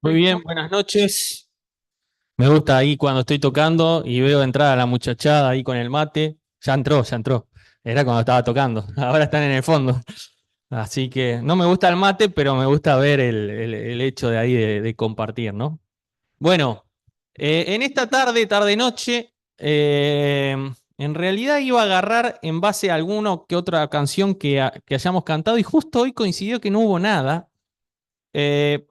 Muy bien, buenas noches. Me gusta ahí cuando estoy tocando y veo entrar a la muchachada ahí con el mate. Ya entró, ya entró. Era cuando estaba tocando. Ahora están en el fondo. Así que no me gusta el mate, pero me gusta ver el hecho de ahí de compartir, ¿no? Bueno, en esta tarde-noche, en realidad iba a agarrar en base a alguna que otra canción que hayamos cantado y justo hoy coincidió que no hubo nada.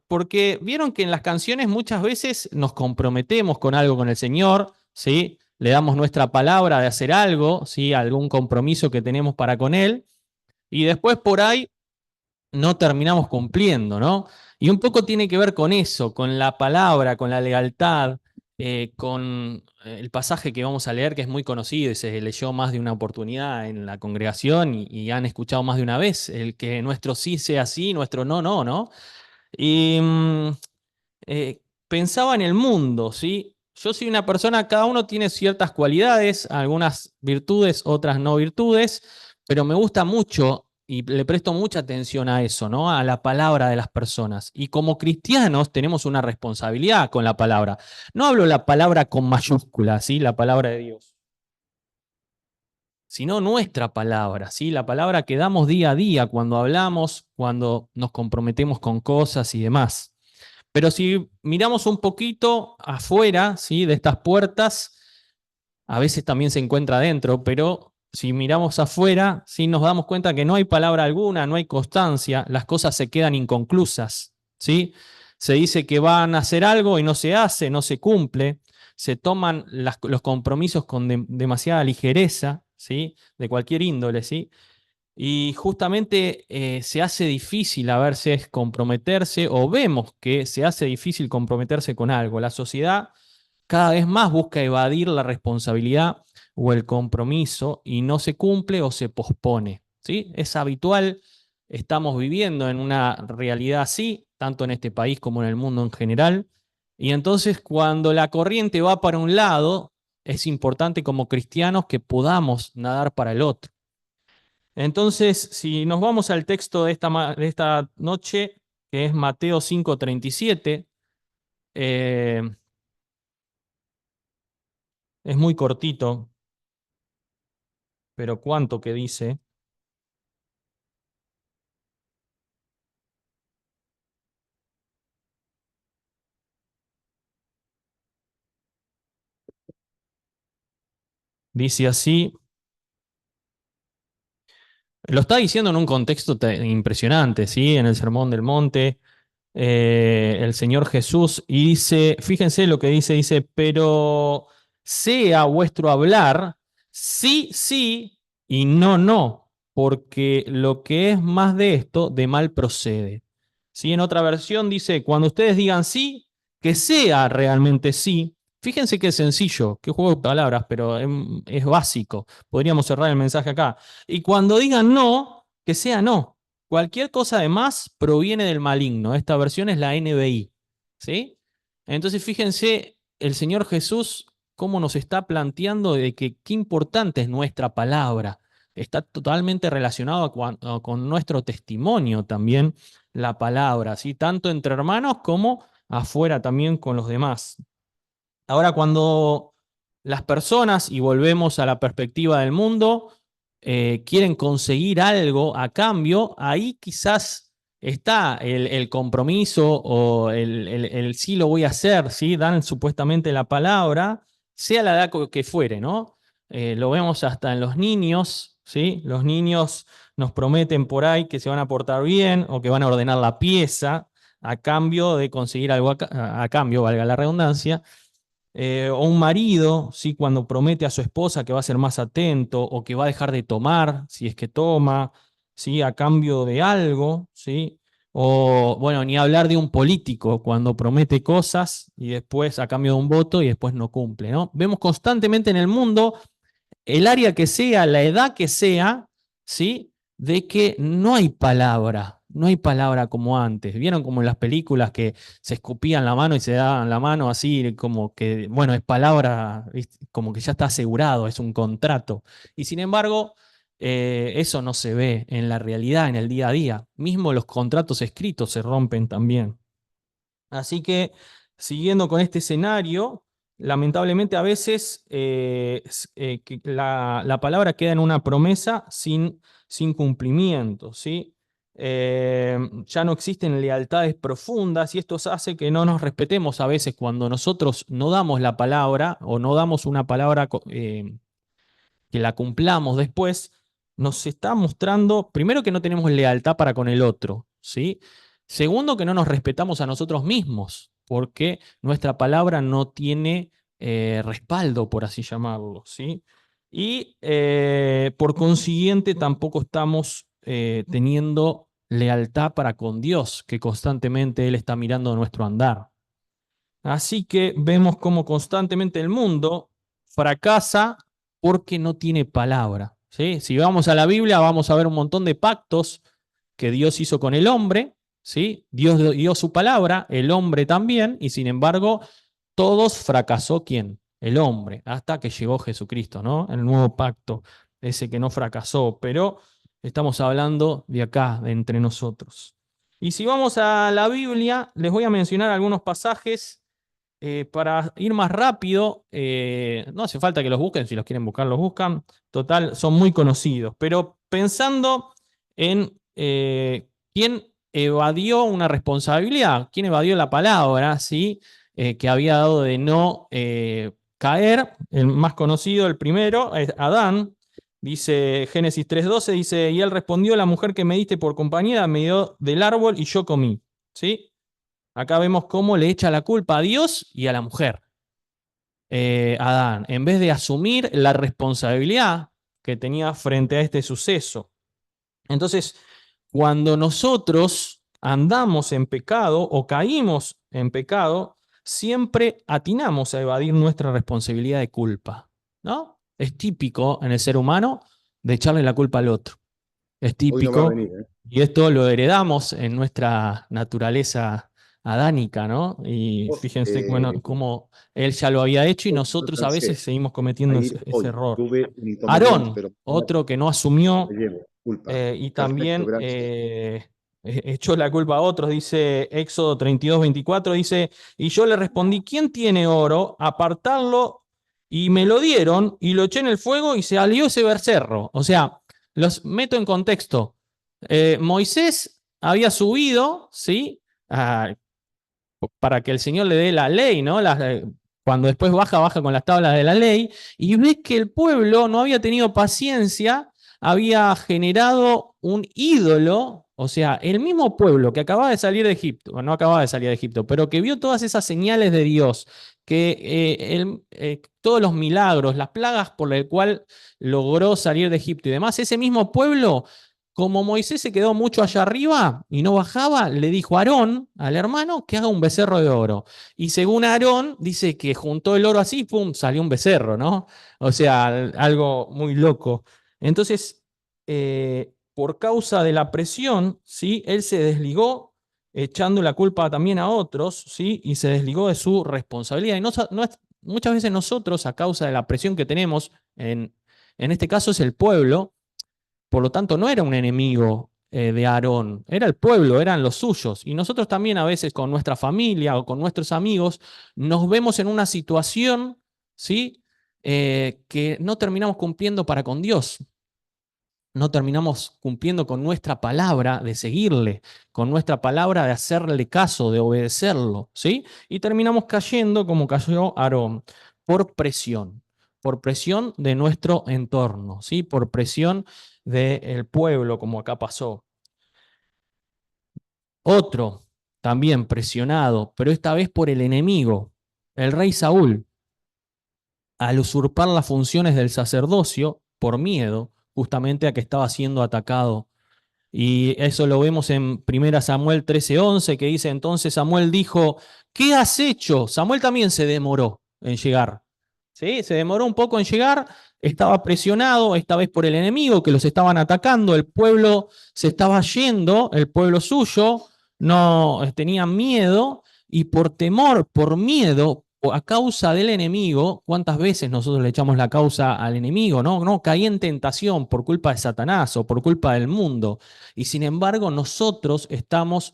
Porque vieron que en las canciones muchas veces nos comprometemos con algo con el Señor, ¿sí? Le damos nuestra palabra de hacer algo, ¿sí? Algún compromiso que tenemos para con Él, y después por ahí no terminamos cumpliendo, ¿no? Y un poco tiene que ver con eso, con la palabra, con la lealtad, con el pasaje que vamos a leer, que es muy conocido y se leyó más de una oportunidad en la congregación y han escuchado más de una vez, el que nuestro sí sea sí, nuestro no, no, ¿no? Y pensaba en el mundo, ¿sí? Yo soy una persona, cada uno tiene ciertas cualidades, algunas virtudes, otras no virtudes, pero me gusta mucho y le presto mucha atención a eso, ¿no? A la palabra de las personas. Y como cristianos tenemos una responsabilidad con la palabra. No hablo la palabra con mayúscula, ¿sí? La palabra de Dios, sino nuestra palabra, ¿sí? La palabra que damos día a día cuando hablamos, cuando nos comprometemos con cosas y demás. Pero si miramos un poquito afuera, ¿sí? De estas puertas, a veces también se encuentra adentro, pero si miramos afuera, ¿sí? Nos damos cuenta que no hay palabra alguna, no hay constancia, las cosas se quedan inconclusas, ¿sí? Se dice que van a hacer algo y no se hace, no se cumple, se toman los compromisos con demasiada ligereza, ¿sí? De cualquier índole, ¿sí? Y justamente se hace difícil a veces comprometerse o vemos que se hace difícil comprometerse con algo. La sociedad cada vez más busca evadir la responsabilidad o el compromiso y no se cumple o se pospone. ¿Sí? Es habitual, estamos viviendo en una realidad así, tanto en este país como en el mundo en general. Y entonces cuando la corriente va para un lado, es importante como cristianos que podamos nadar para el otro. Entonces, si nos vamos al texto de esta noche, que es Mateo 5:37, eh, es muy cortito, pero ¿cuánto que dice? Dice así, lo está diciendo en un contexto impresionante, ¿sí? En el Sermón del Monte, el Señor Jesús, y dice, fíjense lo que dice, pero sea vuestro hablar sí, sí y no, no, porque lo que es más de esto, de mal procede. ¿Sí? En otra versión dice, cuando ustedes digan sí, que sea realmente sí. Fíjense qué sencillo, qué juego de palabras, pero es básico. Podríamos cerrar el mensaje acá. Y cuando digan no, que sea no. Cualquier cosa de más proviene del maligno. Esta versión es la NBI. ¿Sí? Entonces fíjense el Señor Jesús cómo nos está planteando de que qué importante es nuestra palabra. Está totalmente relacionado con nuestro testimonio también la palabra, ¿sí? Tanto entre hermanos como afuera también con los demás. Ahora, cuando las personas, y volvemos a la perspectiva del mundo, quieren conseguir algo a cambio, ahí quizás está el compromiso o el sí lo voy a hacer, ¿sí? Dan supuestamente la palabra, sea la edad que fuere, ¿no? Lo vemos hasta en los niños, ¿sí? Los niños nos prometen por ahí que se van a portar bien o que van a ordenar la pieza a cambio de conseguir algo a cambio, valga la redundancia. O un marido, ¿sí? Cuando promete a su esposa que va a ser más atento o que va a dejar de tomar, si es que toma, ¿sí? A cambio de algo, ¿sí? O, bueno, ni hablar de un político cuando promete cosas y después a cambio de un voto y después no cumple, ¿no? Vemos constantemente en el mundo el área que sea, la edad que sea, ¿sí? De que no hay palabra como antes. ¿Vieron como en las películas que se escupían la mano y se daban la mano así, como que, bueno, es palabra, como que ya está asegurado, es un contrato? Y sin embargo, eso no se ve en la realidad, en el día a día. Mismo los contratos escritos se rompen también. Así que, siguiendo con este escenario, lamentablemente a veces que la palabra queda en una promesa sin cumplimiento, ¿sí? Ya no existen lealtades profundas y esto hace que no nos respetemos a veces cuando nosotros no damos la palabra o no damos una palabra que la cumplamos después, nos está mostrando, primero, que no tenemos lealtad para con el otro, ¿sí? Segundo, que no nos respetamos a nosotros mismos, porque nuestra palabra no tiene respaldo, por así llamarlo, ¿sí? Y por consiguiente tampoco estamos teniendo lealtad para con Dios, que constantemente Él está mirando nuestro andar. Así que vemos cómo constantemente el mundo fracasa porque no tiene palabra, ¿sí? Si vamos a la Biblia, vamos a ver un montón de pactos que Dios hizo con el hombre, ¿sí? Dios dio su palabra, el hombre también, y sin embargo, todos fracasó ¿quién? El hombre, hasta que llegó Jesucristo, ¿no? El nuevo pacto, ese que no fracasó, pero estamos hablando de acá, de entre nosotros. Y si vamos a la Biblia, les voy a mencionar algunos pasajes para ir más rápido. No hace falta que los busquen, si los quieren buscar, los buscan. Total, son muy conocidos. Pero pensando en quién evadió una responsabilidad, quién evadió la palabra, ¿sí? Que había dado de no caer. El más conocido, el primero, es Adán. Dice Génesis 3:12, dice, y él respondió, la mujer que me diste por compañera me dio del árbol y yo comí. ¿Sí? Acá vemos cómo le echa la culpa a Dios y a la mujer. Adán, en vez de asumir la responsabilidad que tenía frente a este suceso. Entonces, cuando nosotros andamos en pecado o caímos en pecado, siempre atinamos a evadir nuestra responsabilidad de culpa, ¿no? Es típico en el ser humano de echarle la culpa al otro. Es Hoy no va a típico, venir, ¿eh? y esto lo heredamos en nuestra naturaleza adánica, ¿no? Y Vos, fíjense bueno, cómo él ya lo había hecho y no nosotros a veces alcancé seguimos a cometiendo ir ese hoy. error. Tuve un inconveniente, Aarón, pero mañana otro que no me asumió llevo. Culpa. y Perfecto, también gracias. echó la culpa a otros, dice Éxodo 32:24, dice, y yo le respondí, ¿quién tiene oro? Apartarlo, y me lo dieron, y lo eché en el fuego y se salió ese becerro. O sea, los meto en contexto. Moisés había subido, ¿sí? Ah, para que el Señor le dé la ley, ¿no? Cuando después baja con las tablas de la ley, y ve que el pueblo no había tenido paciencia, había generado un ídolo, o sea, el mismo pueblo que acababa de salir de Egipto, bueno, no acababa de salir de Egipto, pero que vio todas esas señales de Dios, que todos los milagros, las plagas por las cuales logró salir de Egipto y demás, ese mismo pueblo, como Moisés se quedó mucho allá arriba y no bajaba, le dijo a Aarón, al hermano, que haga un becerro de oro. Y según Aarón, dice que juntó el oro así, pum, salió un becerro, ¿no? O sea, algo muy loco. Entonces, por causa de la presión, ¿sí? Él se desligó, echando la culpa también a otros, ¿sí? Y se desligó de su responsabilidad. Y muchas veces nosotros, a causa de la presión que tenemos, en este caso es el pueblo, por lo tanto, no era un enemigo de Aarón, era el pueblo, eran los suyos. Y nosotros también a veces con nuestra familia o con nuestros amigos nos vemos en una situación, ¿sí? Que no terminamos cumpliendo para con Dios. No terminamos cumpliendo con nuestra palabra de seguirle, con nuestra palabra de hacerle caso, de obedecerlo, ¿sí? Y terminamos cayendo como cayó Aarón, por presión de nuestro entorno, ¿sí? Por presión del pueblo, como acá pasó. Otro, también presionado, pero esta vez por el enemigo, el rey Saúl, al usurpar las funciones del sacerdocio por miedo, justamente a que estaba siendo atacado. Y eso lo vemos en 1 Samuel 13:11, que dice, entonces Samuel dijo, ¿qué has hecho? Samuel también se demoró en llegar. ¿Sí? Se demoró un poco en llegar, estaba presionado, esta vez por el enemigo, que los estaban atacando, el pueblo se estaba yendo, el pueblo suyo, no tenían miedo, y por temor, por miedo, o a causa del enemigo, ¿cuántas veces nosotros le echamos la causa al enemigo? No, no, caí en tentación por culpa de Satanás o por culpa del mundo. Y sin embargo, nosotros estamos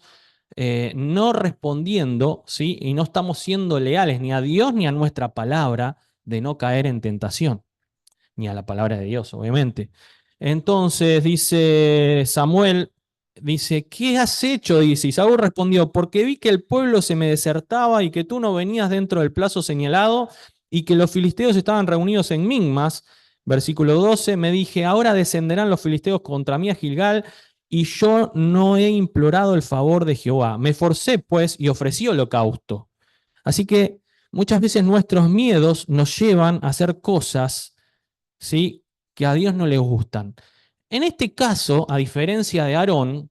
no respondiendo, ¿sí? Y no estamos siendo leales ni a Dios ni a nuestra palabra de no caer en tentación, ni a la palabra de Dios, obviamente. Entonces dice Samuel, dice, ¿qué has hecho? Dice, y Saúl respondió, porque vi que el pueblo se me desertaba y que tú no venías dentro del plazo señalado y que los filisteos estaban reunidos en Migmas. Versículo 12, me dije, ahora descenderán los filisteos contra mí a Gilgal y yo no he implorado el favor de Jehová. Me forcé pues y ofrecí holocausto. Así que muchas veces nuestros miedos nos llevan a hacer cosas, ¿sí?, que a Dios no le gustan. En este caso, a diferencia de Aarón,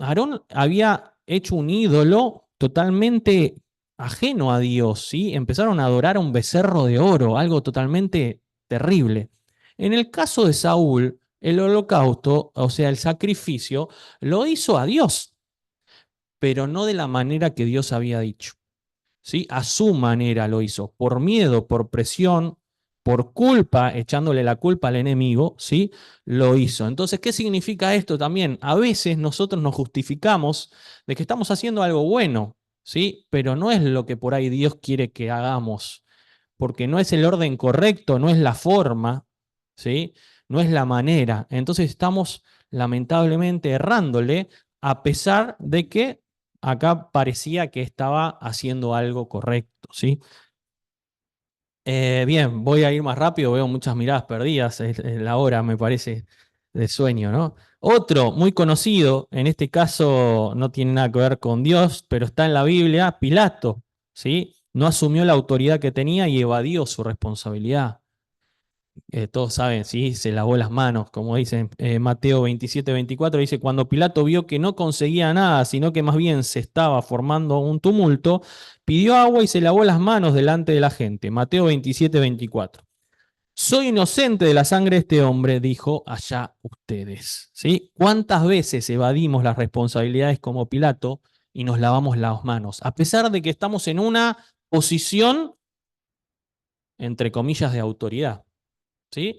Aarón había hecho un ídolo totalmente ajeno a Dios, ¿sí? Empezaron a adorar a un becerro de oro, algo totalmente terrible. En el caso de Saúl, el holocausto, o sea, el sacrificio, lo hizo a Dios, pero no de la manera que Dios había dicho. ¿Sí? A su manera lo hizo, por miedo, por presión, por culpa, echándole la culpa al enemigo, ¿sí? Lo hizo. Entonces, ¿qué significa esto también? A veces nosotros nos justificamos de que estamos haciendo algo bueno, ¿sí? Pero no es lo que por ahí Dios quiere que hagamos, porque no es el orden correcto, no es la forma, ¿sí? No es la manera. Entonces estamos lamentablemente errándole, a pesar de que acá parecía que estaba haciendo algo correcto, ¿sí? Bien, voy a ir más rápido, veo muchas miradas perdidas, es la hora, me parece, de sueño, ¿no? Otro muy conocido, en este caso no tiene nada que ver con Dios, pero está en la Biblia, Pilato, ¿sí? No asumió la autoridad que tenía y evadió su responsabilidad. Todos saben, ¿sí? Se lavó las manos, como dice Mateo 27-24, dice, cuando Pilato vio que no conseguía nada, sino que más bien se estaba formando un tumulto, pidió agua y se lavó las manos delante de la gente. Mateo 27-24. Soy inocente de la sangre de este hombre, dijo, allá ustedes. ¿Sí? ¿Cuántas veces evadimos las responsabilidades como Pilato y nos lavamos las manos? A pesar de que estamos en una posición, entre comillas, de autoridad. ¿Sí?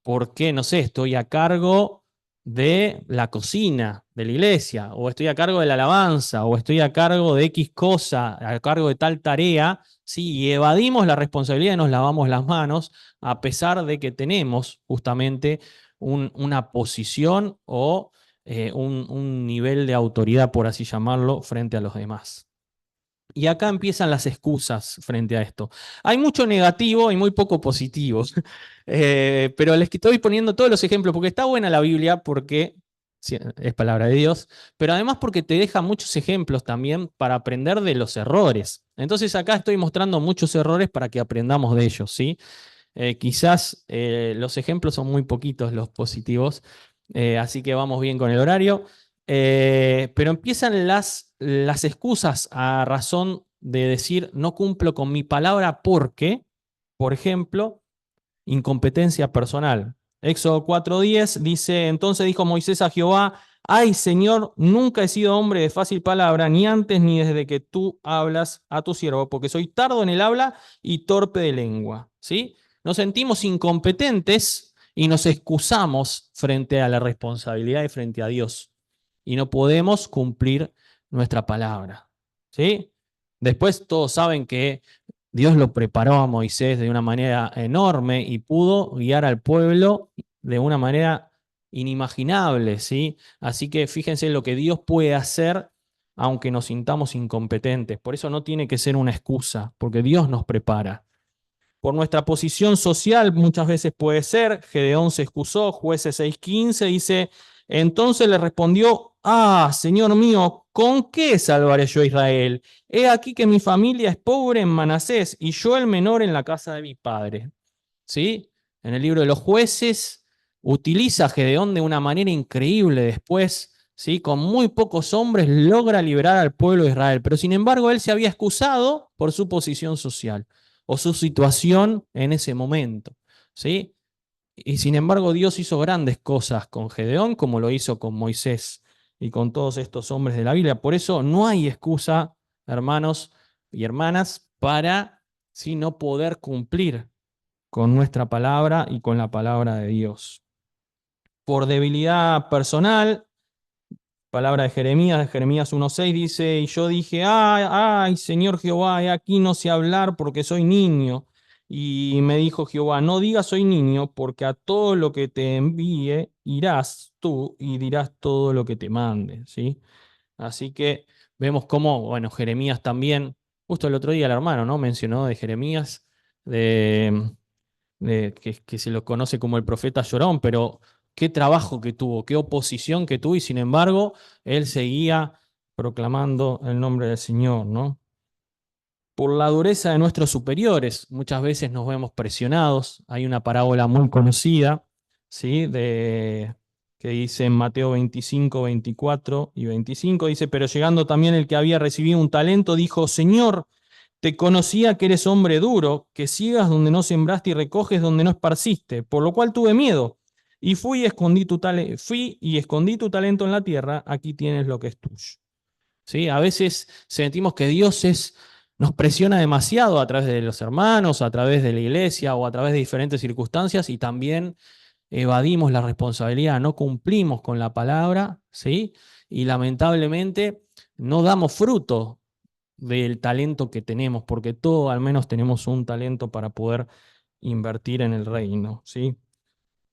Porque, no sé, estoy a cargo de la cocina de la iglesia, o estoy a cargo de la alabanza, o estoy a cargo de X cosa, a cargo de tal tarea, ¿sí? Y evadimos la responsabilidad y nos lavamos las manos, a pesar de que tenemos justamente una posición o un nivel de autoridad, por así llamarlo, frente a los demás. Y acá empiezan las excusas frente a esto. Hay mucho negativo y muy poco positivo. Pero les estoy poniendo todos los ejemplos porque está buena la Biblia porque sí, es palabra de Dios, pero además porque te deja muchos ejemplos también para aprender de los errores. Entonces acá estoy mostrando muchos errores para que aprendamos de ellos, ¿sí? Quizás los ejemplos son muy poquitos los positivos, así que vamos bien con el horario. Pero empiezan las excusas a razón de decir no cumplo con mi palabra porque, por ejemplo, incompetencia personal. Éxodo 4:10 dice, entonces dijo Moisés a Jehová, ay Señor, nunca he sido hombre de fácil palabra, ni antes ni desde que tú hablas a tu siervo, porque soy tardo en el habla y torpe de lengua. ¿Sí? Nos sentimos incompetentes y nos excusamos frente a la responsabilidad y frente a Dios. Y no podemos cumplir nuestra palabra. ¿Sí? Después todos saben que Dios lo preparó a Moisés de una manera enorme y pudo guiar al pueblo de una manera inimaginable, ¿sí? Así que fíjense lo que Dios puede hacer aunque nos sintamos incompetentes. Por eso no tiene que ser una excusa, porque Dios nos prepara. Por nuestra posición social muchas veces puede ser, Gedeón se excusó, Jueces 6:15 dice, entonces le respondió, Señor mío, ¿con qué salvaré yo a Israel? He aquí que mi familia es pobre en Manasés y yo el menor en la casa de mi padre. ¿Sí? En el libro de los Jueces utiliza a Gedeón de una manera increíble después, ¿sí? Con muy pocos hombres logra liberar al pueblo de Israel, pero sin embargo él se había excusado por su posición social o su situación en ese momento, ¿sí? Y sin embargo Dios hizo grandes cosas con Gedeón como lo hizo con Moisés y con todos estos hombres de la Biblia. Por eso no hay excusa, hermanos y hermanas, para si no poder cumplir con nuestra palabra y con la palabra de Dios. Por debilidad personal, Palabra de Jeremías 1:6 dice, y yo dije, ay, ay, Señor Jehová, he aquí no sé hablar porque soy niño. Y me dijo Jehová, no digas soy niño, porque a todo lo que te envíe irás tú y dirás todo lo que te mande, ¿sí? Así que vemos cómo, bueno, Jeremías también, justo el otro día el hermano, ¿no? Mencionó de Jeremías, de, que se lo conoce como el profeta llorón, pero qué trabajo que tuvo, qué oposición que tuvo, y sin embargo, él seguía proclamando el nombre del Señor, ¿no? Por la dureza de nuestros superiores, muchas veces nos vemos presionados. Hay una parábola muy conocida, ¿sí? Que dice en Mateo 25, 24 y 25, dice, pero llegando también el que había recibido un talento, dijo, Señor, te conocía que eres hombre duro, que ciegas donde no sembraste y recoges donde no esparciste, por lo cual tuve miedo. Y fui y escondí tu talento en la tierra, aquí tienes lo que es tuyo. ¿Sí? A veces sentimos que nos presiona demasiado a través de los hermanos, a través de la iglesia o a través de diferentes circunstancias, y también evadimos la responsabilidad, no cumplimos con la palabra, ¿sí? Y lamentablemente no damos fruto del talento que tenemos, porque todos al menos tenemos un talento para poder invertir en el reino, ¿sí?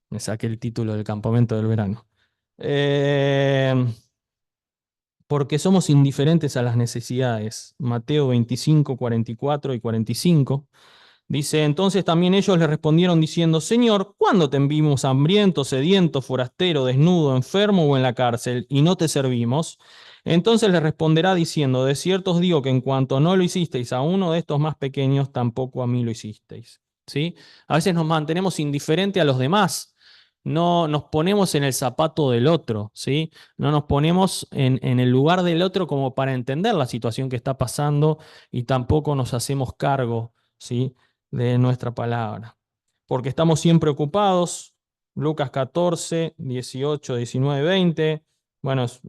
Me saqué el título del campamento del verano. Eh, porque somos indiferentes a las necesidades. Mateo 25, 44 y 45. Dice, entonces también ellos le respondieron diciendo, Señor, ¿cuándo te envimos hambriento, sediento, forastero, desnudo, enfermo o en la cárcel, y no te servimos? Entonces le responderá diciendo, de cierto os digo que en cuanto no lo hicisteis a uno de estos más pequeños, tampoco a mí lo hicisteis. ¿Sí? A veces nos mantenemos indiferentes a los demás. No nos ponemos en el zapato del otro, ¿sí? No nos ponemos en el lugar del otro como para entender la situación que está pasando, y tampoco nos hacemos cargo, ¿sí? De nuestra palabra. Porque estamos siempre ocupados. Lucas 14, 18, 19, 20. Bueno, es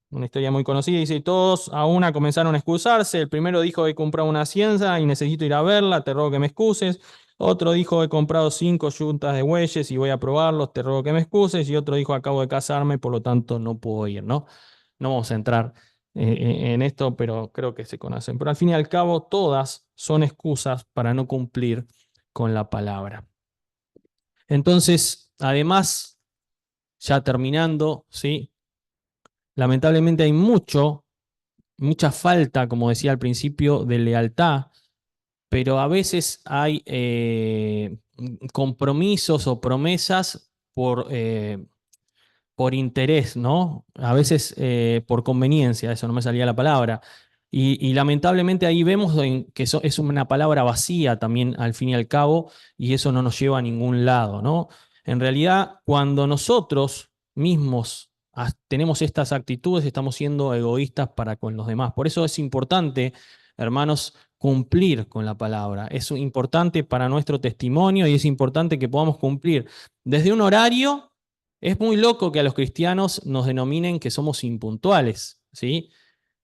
una historia muy conocida. Dice, y todos a una comenzaron a excusarse. El primero dijo, he comprado una hacienda y necesito ir a verla, te ruego que me excuses. Otro dijo, he comprado 5 yuntas de bueyes y voy a probarlos, te ruego que me excuses. Y otro dijo, acabo de casarme, por lo tanto no puedo ir, ¿no? No vamos a entrar en esto, pero creo que se conocen. Pero al fin y al cabo, todas son excusas para no cumplir con la palabra. Entonces, además, ya terminando, ¿sí? Lamentablemente hay mucha falta, como decía al principio, de lealtad, pero a veces hay compromisos o promesas por interés, ¿no? A veces por conveniencia, eso no me salía la palabra. Y lamentablemente ahí vemos que eso es una palabra vacía también al fin y al cabo, y eso no nos lleva a ningún lado, ¿no? En realidad, cuando nosotros mismos tenemos estas actitudes, estamos siendo egoístas para con los demás. Por eso es importante, hermanos, cumplir con la palabra. Es importante para nuestro testimonio y es importante que podamos cumplir desde un horario. Es muy loco que a los cristianos nos denominen que somos impuntuales, ¿sí?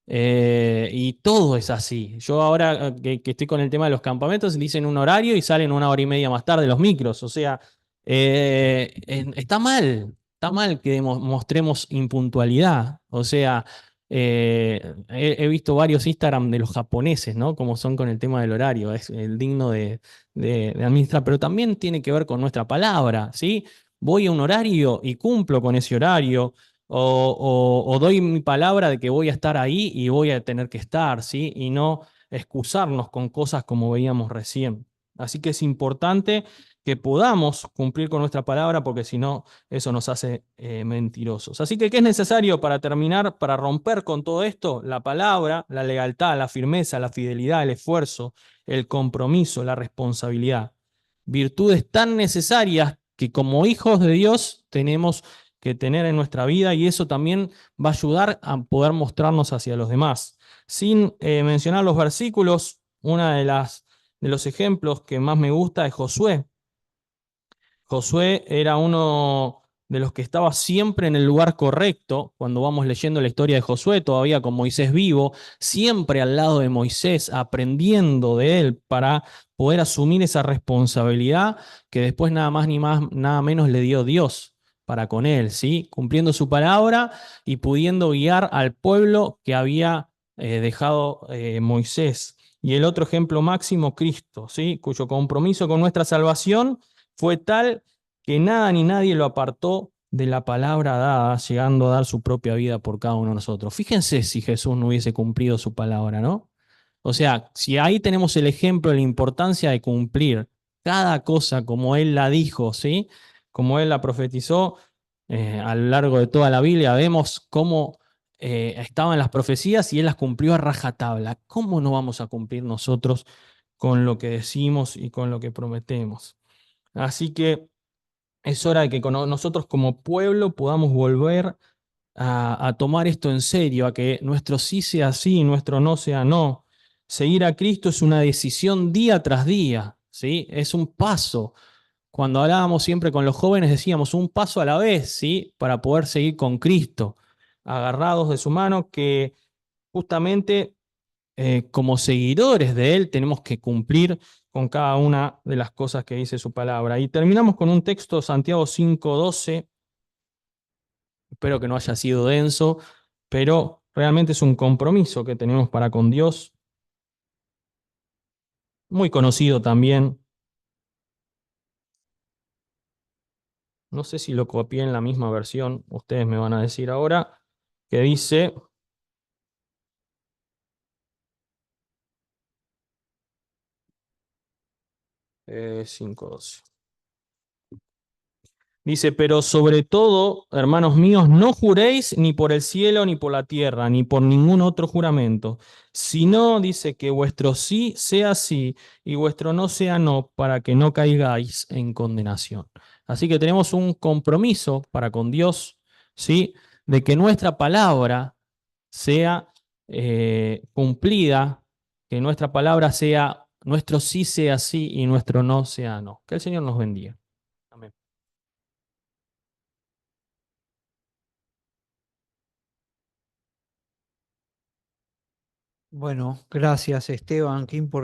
Y todo es así. Yo ahora que estoy con el tema de los campamentos, dicen un horario y salen 1 hora y media más tarde los micros. O sea, está mal que mostremos impuntualidad. O sea, he visto varios Instagram de los japoneses, ¿no? Como son con el tema del horario, es el digno de administrar, pero también tiene que ver con nuestra palabra, ¿sí? Voy a un horario y cumplo con ese horario. O doy mi palabra de que voy a estar ahí y voy a tener que estar, ¿sí? Y no excusarnos con cosas como veíamos recién. Así que es importante que podamos cumplir con nuestra palabra, porque si no, eso nos hace mentirosos. Así que, ¿qué es necesario para terminar, para romper con todo esto? La palabra, la lealtad, la firmeza, la fidelidad, el esfuerzo, el compromiso, la responsabilidad. Virtudes tan necesarias que como hijos de Dios tenemos que tener en nuestra vida, y eso también va a ayudar a poder mostrarnos hacia los demás. Sin mencionar los versículos, una de los ejemplos que más me gusta es Josué. Josué era uno de los que estaba siempre en el lugar correcto. Cuando vamos leyendo la historia de Josué, todavía con Moisés vivo, siempre al lado de Moisés, aprendiendo de él para poder asumir esa responsabilidad que después nada más ni más, nada menos le dio Dios. para con él, ¿sí? Cumpliendo su palabra y pudiendo guiar al pueblo que había dejado Moisés. Y el otro ejemplo máximo, Cristo, ¿sí? Cuyo compromiso con nuestra salvación fue tal que nada ni nadie lo apartó de la palabra dada, llegando a dar su propia vida por cada uno de nosotros. Fíjense si Jesús no hubiese cumplido su palabra, ¿no? O sea, si ahí tenemos el ejemplo de la importancia de cumplir cada cosa como Él la dijo, ¿sí? Como Él la profetizó a lo largo de toda la Biblia, vemos cómo estaban las profecías y Él las cumplió a rajatabla. ¿Cómo no vamos a cumplir nosotros con lo que decimos y con lo que prometemos? Así que es hora de que nosotros como pueblo podamos volver a tomar esto en serio, a que nuestro sí sea sí y nuestro no sea no. Seguir a Cristo es una decisión día tras día, ¿sí? Es un paso. Cuando hablábamos siempre con los jóvenes decíamos un paso a la vez, ¿sí? Para poder seguir con Cristo, agarrados de su mano, que justamente como seguidores de Él tenemos que cumplir con cada una de las cosas que dice su palabra. Y terminamos con un texto, Santiago 5:12. Espero que no haya sido denso, pero realmente es un compromiso que tenemos para con Dios, muy conocido también. No sé si lo copié en la misma versión, ustedes me van a decir ahora, que dice 5:12. Dice, pero sobre todo, hermanos míos, no juréis ni por el cielo, ni por la tierra, ni por ningún otro juramento, sino, dice, que vuestro sí sea sí y vuestro no sea no, para que no caigáis en condenación. Así que tenemos un compromiso para con Dios, ¿sí? De que nuestra palabra sea cumplida, que nuestra palabra sea, nuestro sí sea sí y nuestro no sea no. Que el Señor nos bendiga. Amén. Bueno, gracias Esteban, qué importante.